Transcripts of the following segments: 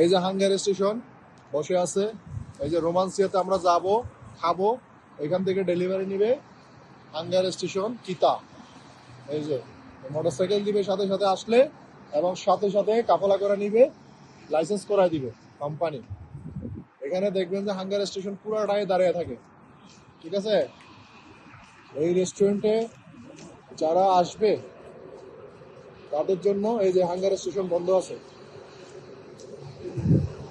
এই যে hunger station বসে আছে, এই যে রোমান্সিয়াতে আমরা যাব, খাবো, এখান থেকে ডেলিভারি নিবে হাঙ্গার স্টেশন কিতা। এই যে মোটরসাইকেল দিবে সাথে সাথে আসলে, এবং সাথে সাথে কাফলা করে নিবে, লাইসেন্স করায় দিবে কোম্পানি। এখানে দেখবেন যে হাঙ্গার স্টেশন পুরাটাই দাঁড়িয়ে থাকে, ঠিক আছে। এই রেস্টুরেন্টে যারা আসবে তাদের জন্য এই যে হাঙ্গার স্টেশন বন্ধ আছে।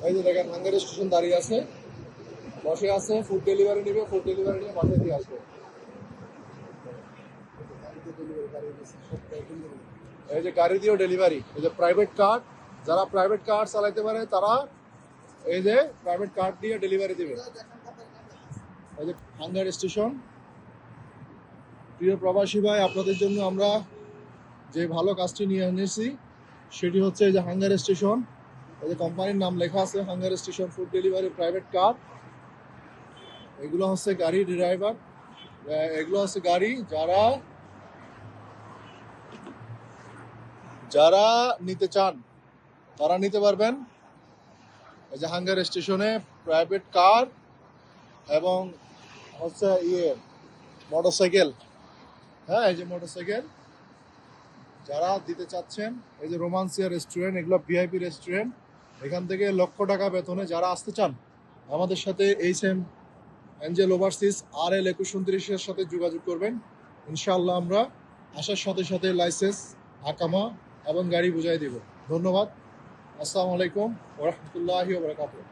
এই যে দেখেন হাঙ্গার স্টেশন দাঁড়িয়ে আছে, বসে আছে, ফুড ডেলিভারি নিবে, ফুড ডেলিভারি নিয়ে বাসায় দিয়ে আসবে। এই যে গাড়ি দিয়েও ডেলিভারি, এই যে প্রাইভেট কার, যারা প্রাইভেট কার চালাইতে পারে তারা এই যে প্রাইভেট কার দিয়ে ডেলিভারি দিবে। এই যে হাঙ্গার স্টেশন। প্রিয় প্রবাসী ভাই, আপনাদের জন্য আমরা যে ভালো কাজটি নিয়ে এনেছি সেটি হচ্ছে এই যে হাঙ্গার স্টেশন। এই যে কোম্পানির নাম লেখা আছে hunger station food delivery private car. এগুলো হচ্ছে গাড়ি ড্রাইভার, এগুলো হচ্ছে গাড়ি যারা যারা নিতে চান তারা নিতে পারবেন। এই যে হাঙ্গার স্টেশনে প্রাইভেট কার এবং হচ্ছে মোটরসাইকেল। হ্যাঁ, এই যে মোটরসাইকেল যারা দিতে চাচ্ছেন, এই যে রোমান্সিয়া রেস্টুরেন্ট, এগুলো ভিআইপি রেস্টুরেন্ট। এখান থেকে লক্ষ টাকা বেতনে যারা আসতে চান আমাদের সাথে এইচএম অ্যাঞ্জেল ওভারসিজ RL 2129-এর সাথে যোগাযোগ করবেন। ইনশাআল্লাহ আমরা আসার সাথে সাথে লাইসেন্স, আকামা এবং গাড়ি বুঝাই দেব। ধন্যবাদ। আসসালামু আলাইকুম ওয়া রাহমাতুল্লাহি ওয়া বারাকাতুহু।